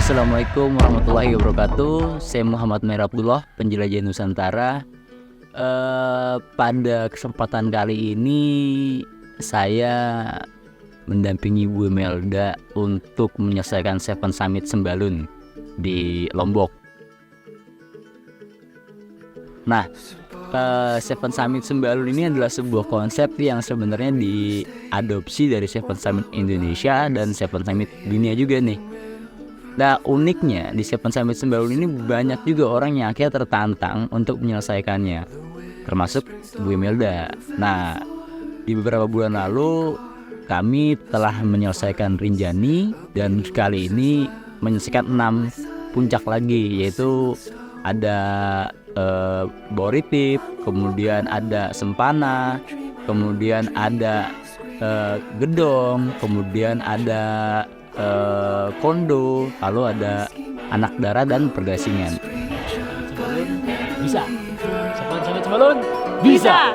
Assalamualaikum warahmatullahi wabarakatuh. Saya Muhammad Maher Abdullah, penjelajah Nusantara. Pada kesempatan kali ini saya mendampingi Bu Melda untuk menyelesaikan Seven Summit Sembalun di Lombok. Nah, Seven Summit Sembalun ini adalah sebuah konsep yang sebenarnya diadopsi dari Seven Summit Indonesia dan Seven Summit dunia juga nih. Nah, uniknya di Seven Summit Sembalun ini banyak juga orang yang akhirnya tertantang untuk menyelesaikannya, termasuk Bu Imelda. Nah, di beberapa bulan lalu kami telah menyelesaikan Rinjani dan kali ini menyelesaikan 6 puncak lagi, yaitu ada Boritip, kemudian ada Sempana, kemudian ada Gedong, kemudian ada Kondo, lalu ada Anak Dara dan Pergasingan. Bisa. Seven Sembalun bisa.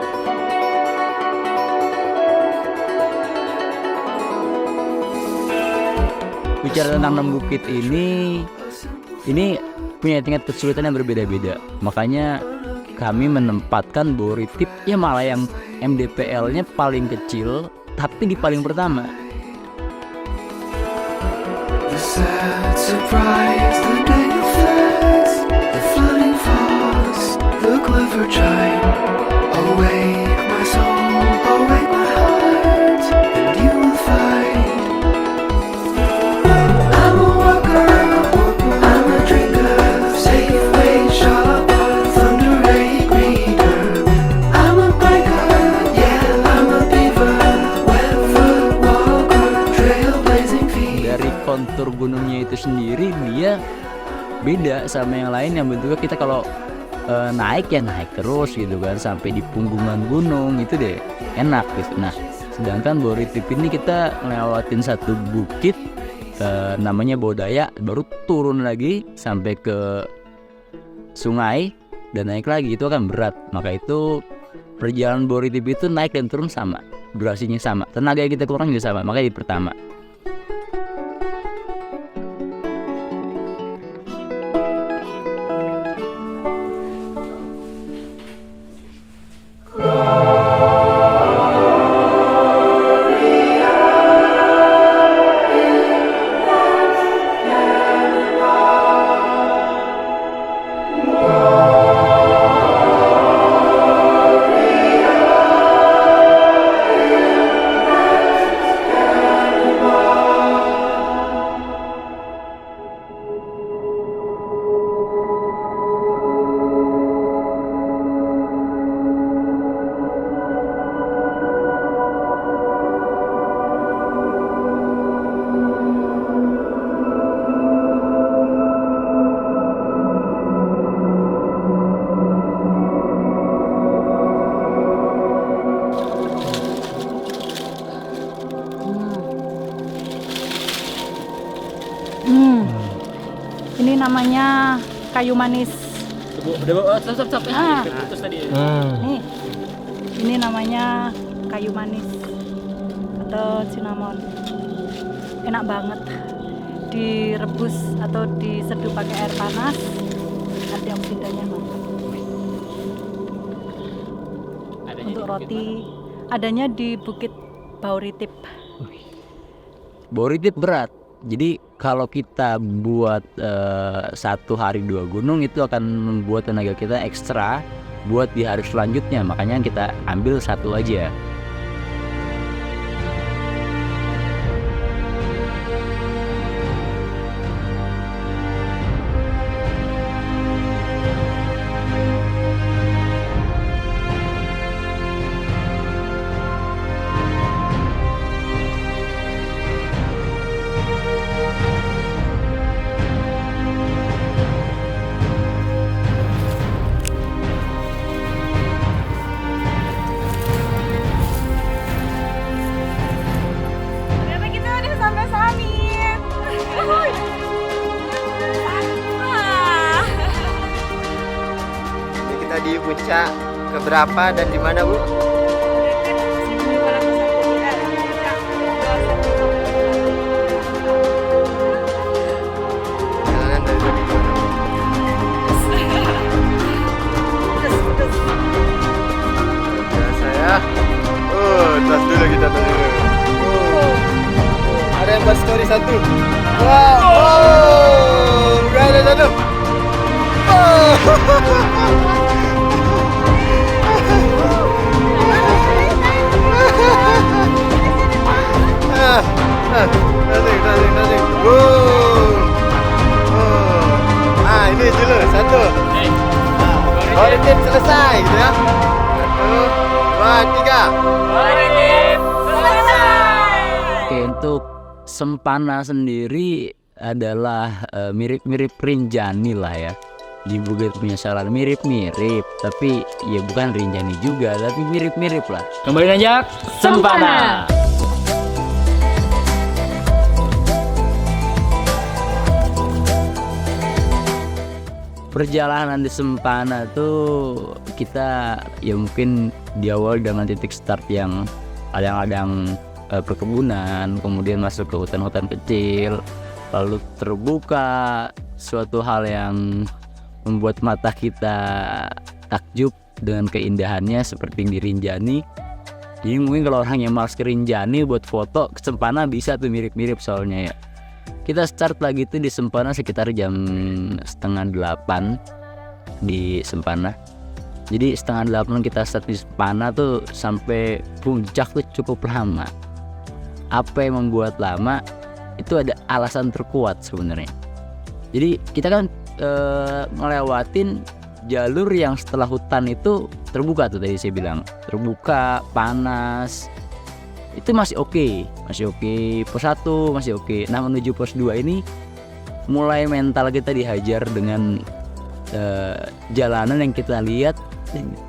Bicara tentang 6 bukit ini punya tingkat kesulitan yang berbeda-beda. Makanya kami menempatkan Boritip ya malah yang MDPL-nya paling kecil tapi di paling pertama. The sad surprise, the day you flex, the flying fast, the clever chime. Awake my soul, awake my heart, and you will find I'm a walker, I'm a drinker, safe way, sharp, thunder rate reader. I'm a biker, yeah, I'm a beaver, web foot walker, trailblazing feet. Dari kontur gunungnya itu sendiri dia beda sama yang lain, yang bentuknya kita kalau naik ya naik terus gitu kan sampai di punggungan gunung itu deh enak gitu. Nah, sedangkan Boritip ini kita ngelewatin satu bukit namanya Bodaya, baru turun lagi sampai ke sungai dan naik lagi, itu akan berat. Maka itu perjalanan Boritip itu naik dan turun sama, durasinya sama, tenaga yang kita keluarkan juga sama, makanya di pertama. Ini namanya kayu manis. Stop. Ah. Putus tadi. Nih, ini namanya kayu manis atau cinnamon. Enak banget. Direbus atau diseduh pakai air panas. Antioksidannya mantap. Untuk roti, adanya di Bukit Boritip. Boritip berat. Jadi kalau kita buat 1 hari 2 gunung itu akan membuat tenaga kita ekstra buat di hari selanjutnya. Makanya kita ambil 1 aja. Di puncak keberapa dan di mana, Bu? Lari satu. Wah, oh, gak ada satu. Nothing. Ini dulu satu. Quality selesai gitu ya. 1, 2, 3. Oke, untuk sempana sendiri adalah mirip-mirip Rinjani lah ya. Di Bukit Penyesalan mirip-mirip, tapi ya bukan Rinjani juga, tapi mirip-mirip lah. Kembali nanjak Sempana. Perjalanan di Sempana tuh kita ya mungkin diawali dengan titik start yang kadang-kadang perkebunan, kemudian masuk ke hutan-hutan kecil, lalu terbuka suatu hal yang membuat mata kita takjub dengan keindahannya seperti di Rinjani. Jadi mungkin kalau orang yang malas ke Rinjani buat foto ke Sempana bisa tuh mirip-mirip soalnya ya. Kita start lagi tuh di Sempana sekitar jam 7:30 di Sempana. Jadi 7:30 kita start di Sempana tuh sampai puncak tuh cukup lama. Apa yang membuat lama? Itu ada alasan terkuat sebenarnya. Jadi kita kan ngelewatin jalur yang setelah hutan itu terbuka tuh tadi saya bilang. Terbuka, panas. Itu masih oke. Pos 1 masih oke. Nah menuju pos 2 ini mulai mental kita dihajar dengan jalanan yang kita lihat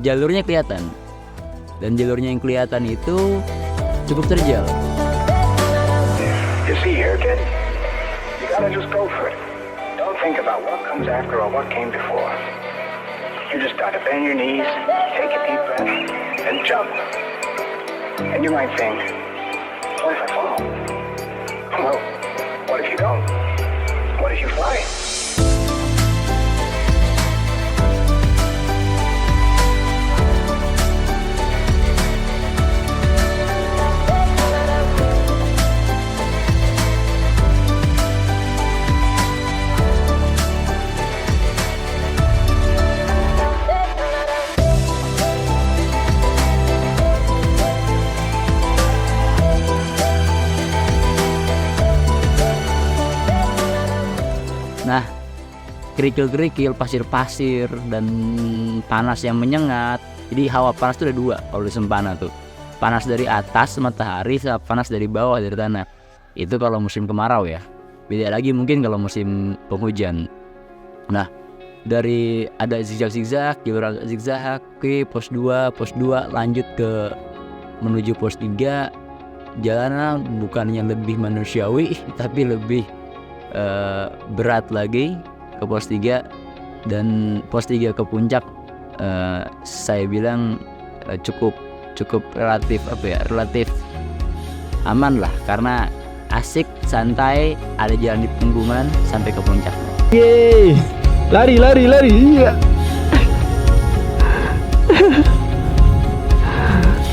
jalurnya kelihatan, dan jalurnya yang kelihatan itu cukup terjal. You see here, kid, you gotta just go for it. Don't think about what comes after or what came before. You just gotta bend your knees, take a deep breath, and jump. And you might think, what if I fall? Well, what if you don't? What if you fly? Nah, kerikil-kerikil, pasir-pasir, dan panas yang menyengat. Jadi hawa panas itu ada dua kalau di Sempana tuh. Panas dari atas matahari, sama panas dari bawah dari tanah. Itu kalau musim kemarau ya. Beda lagi mungkin kalau musim penghujan. Nah, dari ada zigzag-zigzag, jalur agak zigzag ke pos 2 lanjut ke menuju pos 3. Jalanan bukannya lebih manusiawi tapi lebih berat lagi ke pos 3, dan pos 3 ke puncak saya bilang cukup relatif aman lah, karena asik, santai, ada jalan di tenggungan sampai ke puncak. Yeay, lari iya.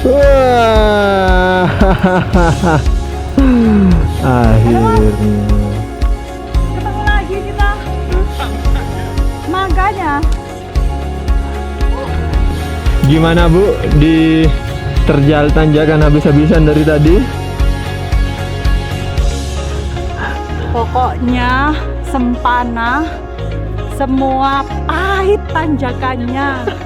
Wah, akhirnya Ketemu lagi kita. Makanya gimana Bu, di terjal tanjakan habis-habisan dari tadi? pokoknya Sempana semua pahit tanjakannya.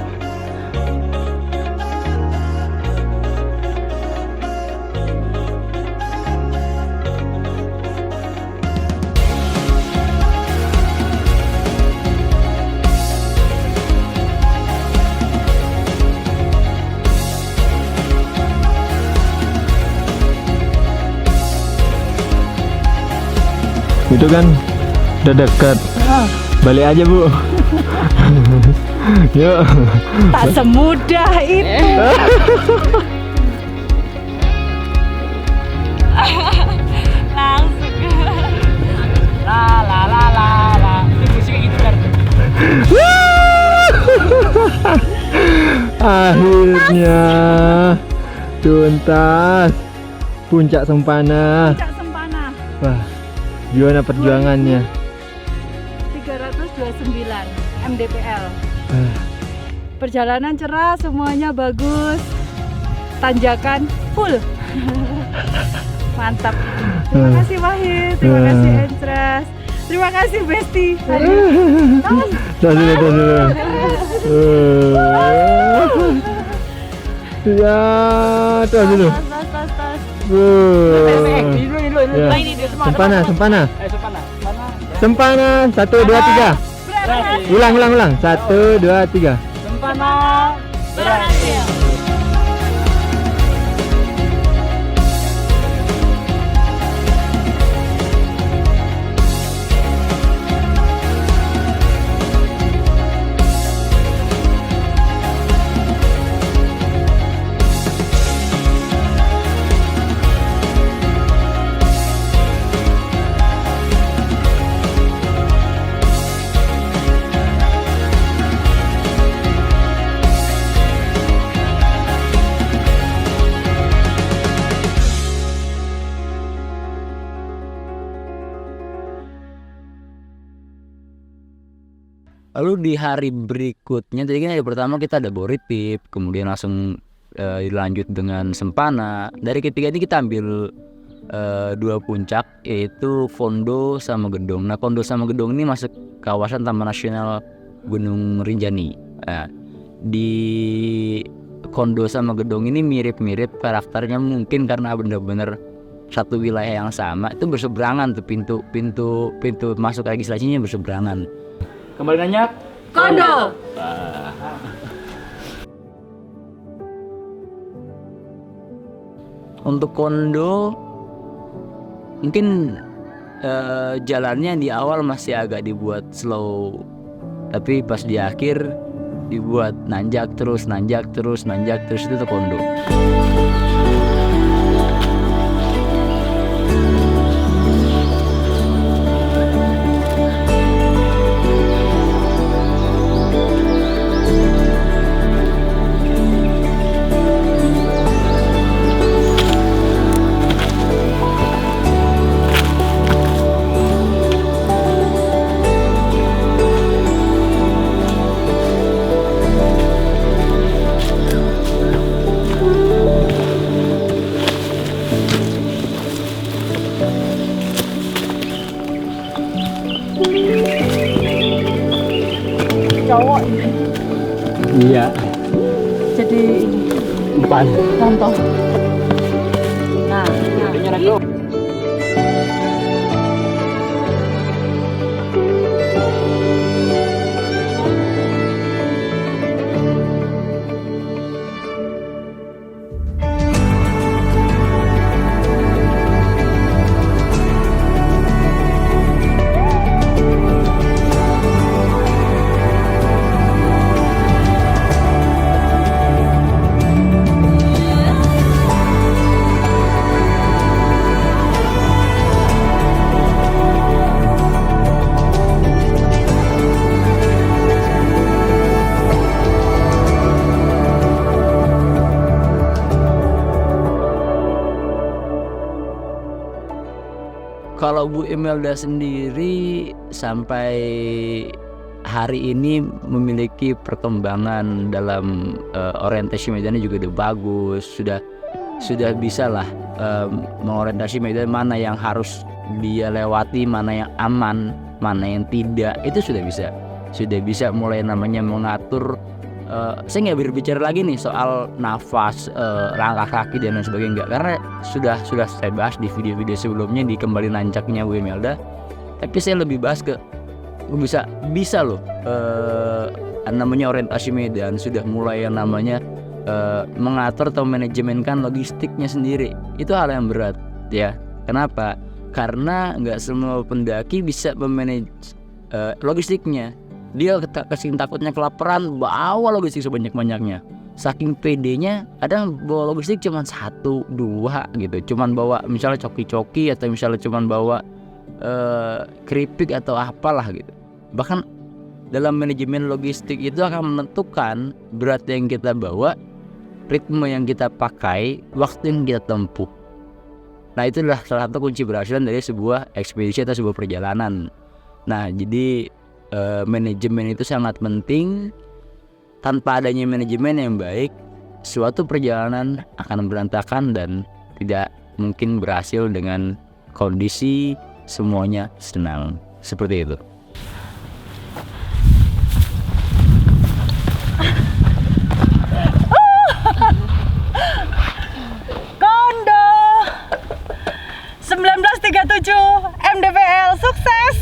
Itu kan udah dekat. Balik aja Bu. Yuk. Tak semudah itu. Langsung. La. Itu musiknya gitu kan. Akhirnya tuntas puncak Sempana. Puncak Sempana. Wah, Gimana perjuangannya? 329 mdpl. Perjalanan cerah, semuanya bagus. Tanjakan full. Mantap. Terima kasih Wahid, terima kasih Entras, terima kasih Besti. Tos dulu. Ya, tos dulu. Tas. Ya. Sempana. Sempana. Sempana, 1, 2, 3. Ulang. 1, 2, 3. Sempana berhasil. Lalu di hari berikutnya, tadi kan hari pertama kita ada Boritip, kemudian langsung dilanjut dengan Sempana. Dari ketiga ini kita ambil 2 puncak, yaitu Kondo sama Gedong. Nah, Kondo sama Gedong ini masuk kawasan Taman Nasional Gunung Rinjani. Nah, di Kondo sama Gedong ini mirip-mirip karakternya, mungkin karena benar-benar satu wilayah yang sama. Itu berseberangan tuh, pintu masuk legislasinya berseberangan. Kembali nanya. Kondo. Untuk Kondo mungkin jalannya di awal masih agak dibuat slow, tapi pas di akhir dibuat nanjak terus itu tuh Kondo. Cowok ini. Iya. Jadi ini contoh. Nah, ini. Kalau Bu Imelda sendiri sampai hari ini memiliki perkembangan dalam orientasi medannya juga udah bagus, sudah bisa lah mengorientasi medan mana yang harus dia lewati, mana yang aman, mana yang tidak, itu sudah bisa mulai namanya mengatur. Saya nggak berbicara lagi nih soal nafas, langkah kaki dan lain sebagainya, enggak, karena sudah saya bahas di video-video sebelumnya di Kembali Nancaknya Bu Imelda. Tapi saya lebih bahas ke bisa loh namanya orientasi medan sudah mulai yang namanya mengatur atau manajemenkan logistiknya sendiri. Itu hal yang berat ya. Kenapa? Karena nggak semua pendaki bisa memanage logistiknya. Dia saking takutnya kelaparan, bawa logistik sebanyak-banyaknya. Saking pedenya, kadang bawa logistik cuma 1, 2 gitu. Cuman bawa misalnya coki-coki atau misalnya cuman bawa keripik atau apalah gitu. Bahkan dalam manajemen logistik itu akan menentukan berat yang kita bawa, ritme yang kita pakai, waktu yang kita tempuh. Nah itu adalah salah satu kunci keberhasilan dari sebuah ekspedisi atau sebuah perjalanan. Nah jadi manajemen itu sangat penting. Tanpa adanya manajemen yang baik, suatu perjalanan akan berantakan dan tidak mungkin berhasil dengan kondisi semuanya senang. Seperti itu. Kondo 1937 MDPL sukses.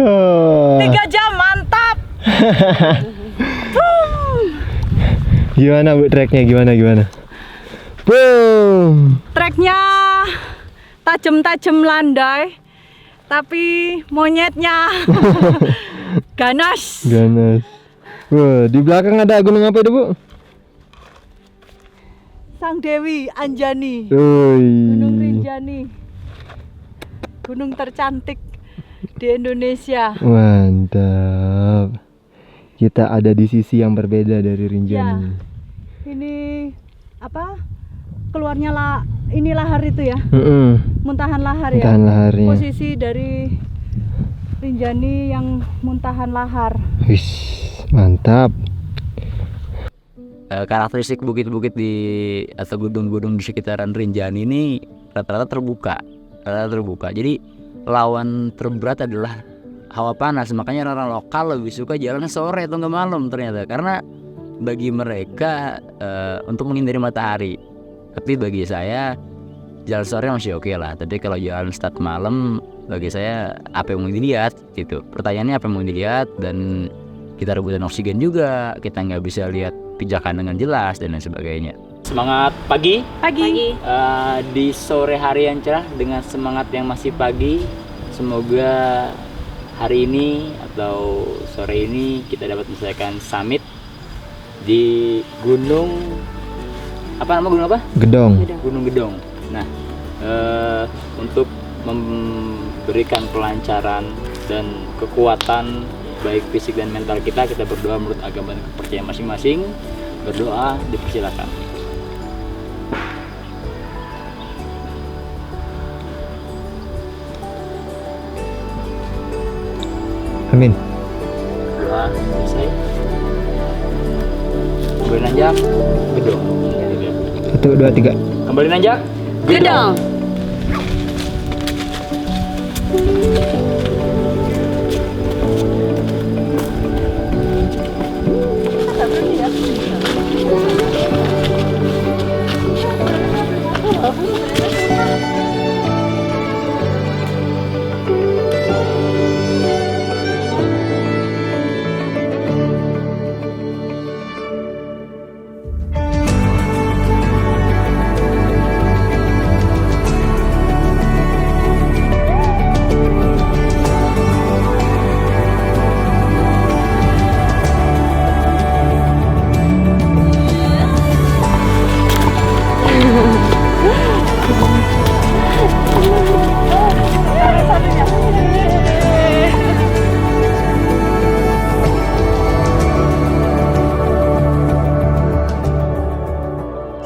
3 jam mantap. Gimana Bu treknya, gimana? Boom. Treknya tajam-tajam landai, tapi monyetnya ganas. Wah, di belakang ada gunung apa itu Bu? Sang Dewi Anjani, Ui. Gunung Rinjani, gunung tercantik di Indonesia. Mantap. Kita ada di sisi yang berbeda dari Ya, Rinjani. ini apa? Keluarnya ini lahar itu ya, muntahan lahar ya. Muntahan laharnya. Posisi dari Rinjani yang muntahan lahar. Wis, mantap. Karakteristik bukit-bukit atau gunung-gunung di sekitaran Rinjani ini rata-rata terbuka. Jadi lawan terberat adalah hawa panas. Makanya orang lokal lebih suka jalan sore atau nggak malam ternyata, karena bagi mereka untuk menghindari matahari. Tapi bagi saya jalan sore masih oke lah. Tapi kalau jalan start malam, bagi saya apa yang mau dilihat gitu. Pertanyaannya apa yang mau dilihat, dan kita rebutan oksigen juga. Kita nggak bisa lihat pijakan dengan jelas dan lain sebagainya. Semangat pagi. Pagi. Di sore hari yang cerah dengan semangat yang masih pagi. Semoga hari ini atau sore ini kita dapat menyelesaikan summit di gunung apa, nama gunung apa? Gedong. Gunung Gedong. Nah, untuk memberikan kelancaran dan kekuatan baik fisik dan mental kita berdoa menurut agama dan kepercayaan masing-masing. Berdoa dipersilakan. Amin. Doa selesai. Kembali nanjak Gedong. 1, 2, 3. Kembali nanjak Gedong.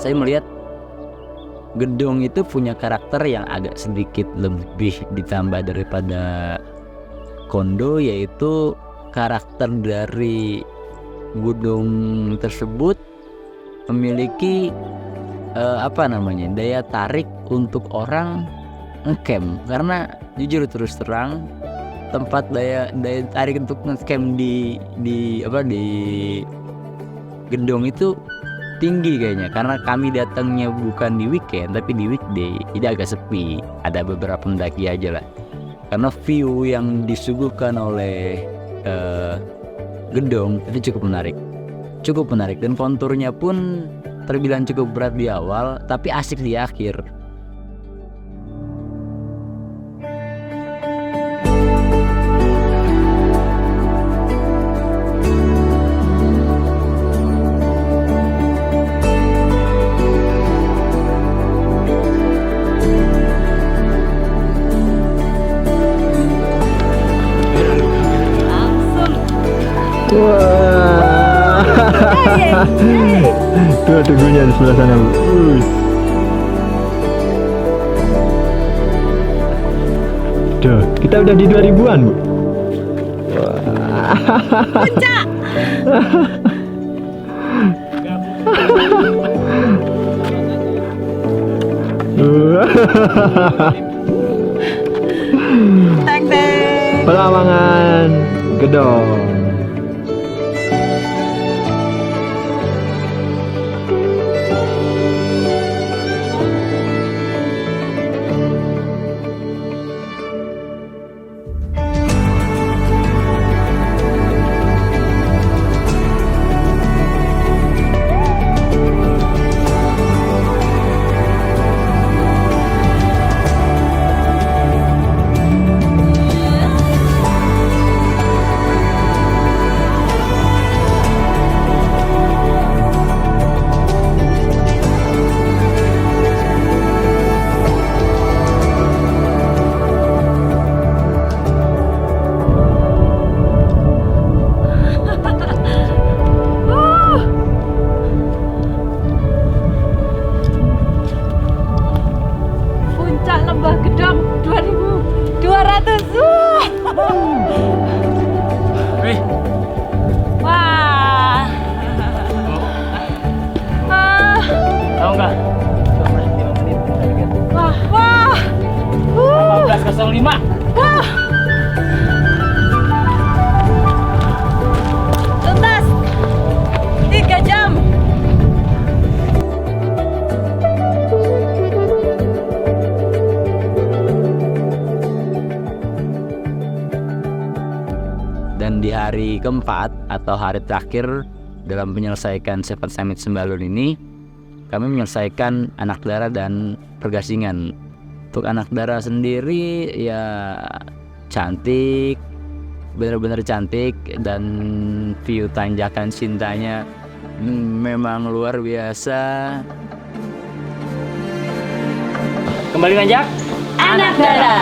Saya melihat Gedong itu punya karakter yang agak sedikit lebih ditambah daripada Kondo, yaitu karakter dari gunung tersebut memiliki daya tarik untuk orang ngecamp. Karena jujur terus terang, tempat daya tarik untuk ngecamp di Gedong itu tinggi kayaknya, karena kami datangnya bukan di weekend tapi di weekday, jadi agak sepi. Ada beberapa pendaki aja lah, karena view yang disuguhkan oleh Gedong itu cukup menarik dan konturnya pun terbilang cukup berat di awal tapi asik di akhir. Wah. Tuh tugunya di sebelah sana Bu. Loh, kita udah di 2000-an, Bu. Puncak. Teng teng. Pelawangan Gedong. Puncak Lembah Gedong 2200. Wih, Wah. Ah, tahu nggak? 25 menit target. wah, wah. 18.05. Wah. Tuntas. 3 jam. Dan di hari keempat atau hari terakhir dalam menyelesaikan Seven Summit Sembalun ini, kami menyelesaikan Anak Dara dan Pergasingan. Untuk Anak Dara sendiri ya cantik, benar-benar cantik, dan view tanjakan cintanya memang luar biasa. Kembali nanjak. Anak Dara.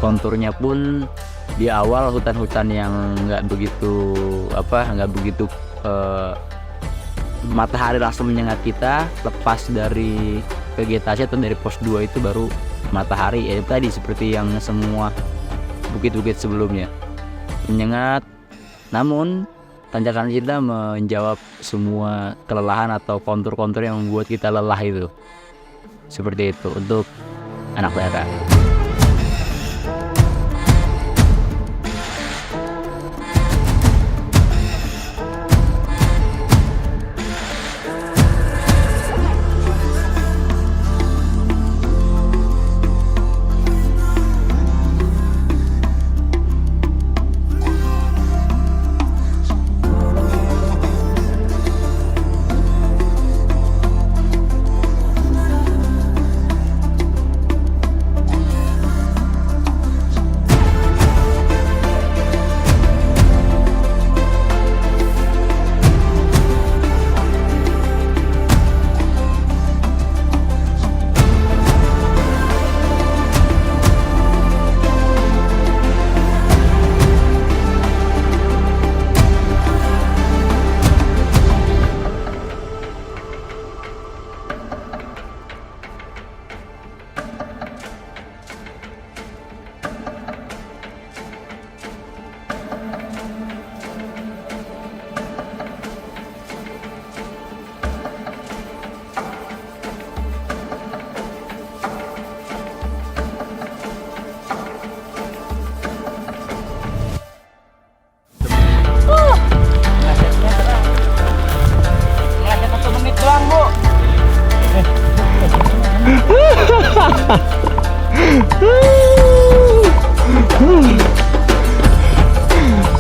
Konturnya pun di awal hutan-hutan yang nggak begitu matahari langsung menyengat kita. Lepas dari vegetasi atau dari pos 2 itu baru matahari tadi seperti yang semua bukit-bukit sebelumnya menyengat. Namun tanjakan kita menjawab semua kelelahan atau kontur-kontur yang membuat kita lelah itu. Seperti itu untuk Anak Dara.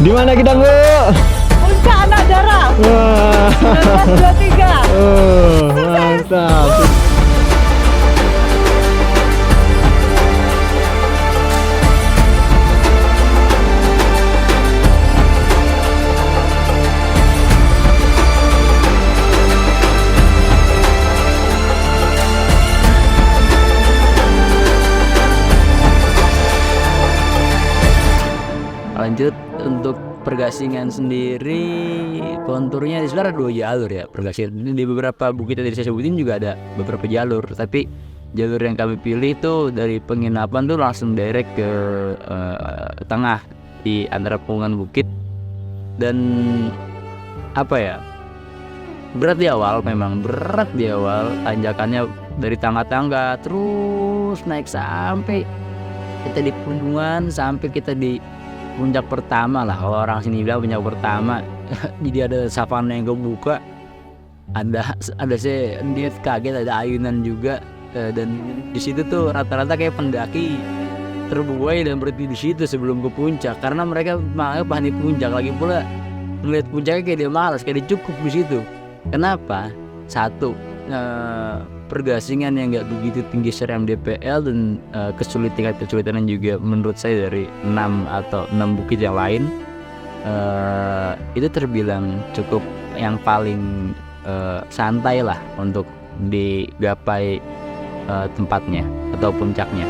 Di mana kita, Bu? Puncak Anak Dara. Wah. 1923. Mantap. Lanjut untuk Pergasingan sendiri, konturnya di sebenarnya ada 2 jalur ya. Pergasingan ini di beberapa bukit yang tadi saya sebutin juga ada beberapa jalur, tapi jalur yang kami pilih tuh dari penginapan tuh langsung direct ke tengah di antara pegunungan bukit. Dan apa ya, berat di awal, memang berat di awal. Tanjakannya dari tangga-tangga terus naik sampai kita di pegunungan, sampai kita di puncak pertama lah, kalau orang sini bilang puncak pertama. Jadi ada savana yang kebuka, ada saya lihat kaget, ada ayunan juga. Dan di situ tuh rata-rata kayak pendaki terbuai dan berhenti di situ sebelum ke puncak, karena mereka panik puncak. Lagi pula ngeliat puncaknya kayak dia malas, kayak dia cukup di situ. Kenapa? Satu, pergasingan yang nggak begitu tinggi secara MDPL, dan kesulitan juga menurut saya dari 6 bukit yang lain, itu terbilang cukup yang paling santai lah untuk digapai tempatnya atau puncaknya.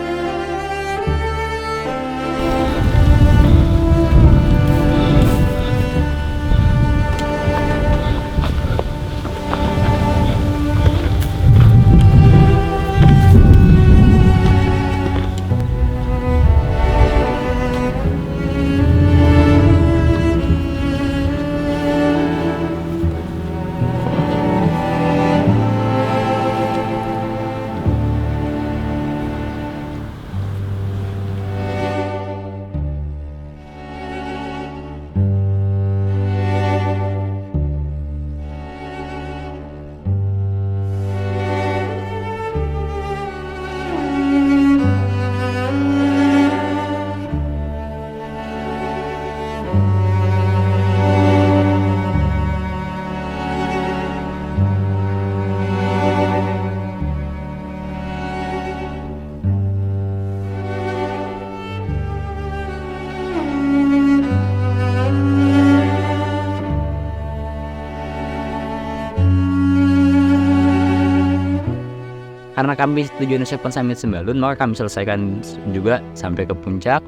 Karena kami tujuannya Seven Summit Sembalun, maka kami selesaikan juga sampai ke puncak.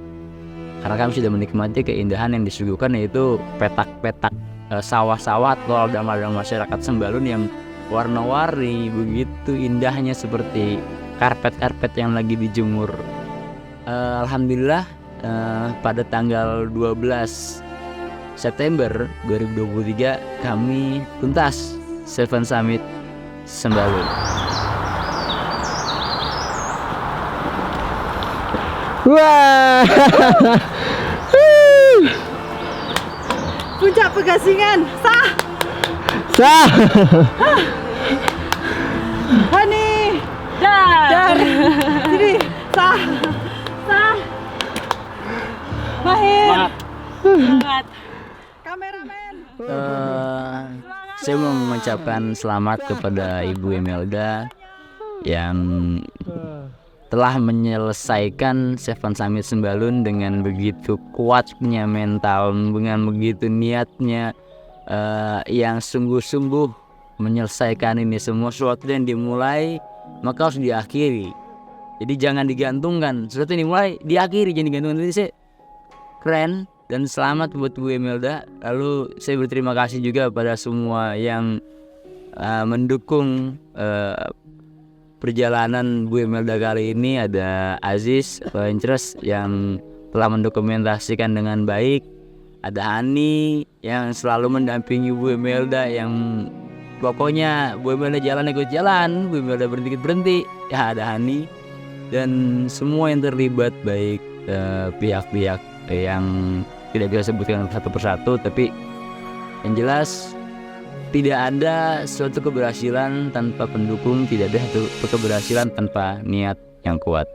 Karena kami sudah menikmati keindahan yang disuguhkan, yaitu petak-petak sawah-sawah atau ladang-ladang masyarakat Sembalun yang warna-warni, begitu indahnya seperti karpet-karpet yang lagi dijemur. Alhamdulillah pada tanggal 12 September 2023 kami tuntas Seven Summit Sembalun. Wah. Puncak Pegasingan sah. Hani dar sini sah Mahir semangat kameramen. Saya mau mengucapkan selamat kepada Ibu Imelda yang telah menyelesaikan Seven Summit Sembalun dengan begitu kuatnya mental, dengan begitu niatnya, yang sungguh-sungguh menyelesaikan ini semua. Sesuatu yang dimulai maka harus diakhiri. Jadi jangan digantungkan, sesuatu yang dimulai diakhiri, jangan digantungkan. Jadi saya keren dan selamat buat Bu Imelda. Lalu saya berterima kasih juga pada semua yang mendukung perjalanan Bu Imelda kali ini. Ada Aziz Ventures yang telah mendokumentasikan dengan baik, ada Hani yang selalu mendampingi Bu Imelda, yang pokoknya Bu Imelda jalan ikut jalan, Bu Imelda berhenti berhenti, ya ada Hani. Dan semua yang terlibat, baik pihak-pihak yang tidak bisa sebutkan satu persatu, tapi yang jelas tidak ada suatu keberhasilan tanpa pendukung, tidak ada suatu keberhasilan tanpa niat yang kuat.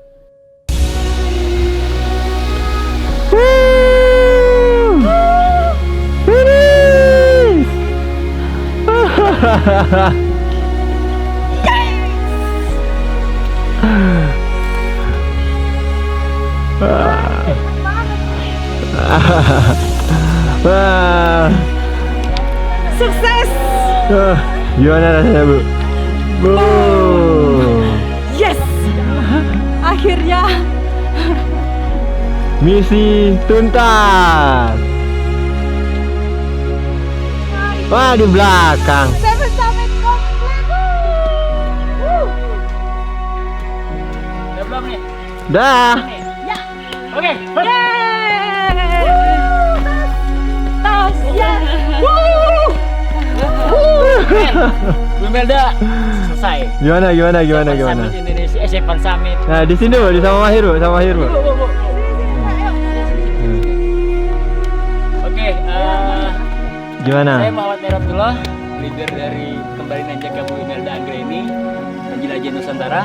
Sukses. Gimana rasanya, Bu? Yes, akhirnya Misi tuntas. Wah, di belakang. Seven Summit komplit. Dah. Oke. Tas ya. Bu Imelda selesai. Gimana? Summit Indonesia, Seven Summit. Nah, di sini Bu, di sama Mahir Bu, sama Mahir Bu. Oke, Gimana? saya Muhammad Merabdullah, leader dari Kembali Nanjaka Bu Imelda Anggreni, Penjelajah Nusantara.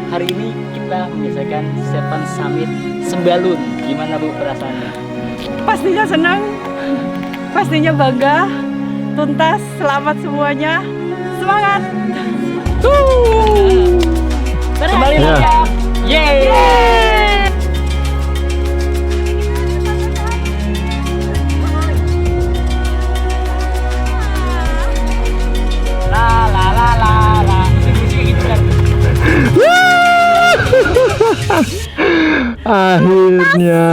Hari ini kita menyelesaikan Seven Summit Sembalun. Gimana Bu perasaannya? Pastinya senang, pastinya bangga, tuntas, selamat semuanya, semangat. Kembali Ya. lagi ya. Yeay. La la la la la. Gitu kan. Akhirnya.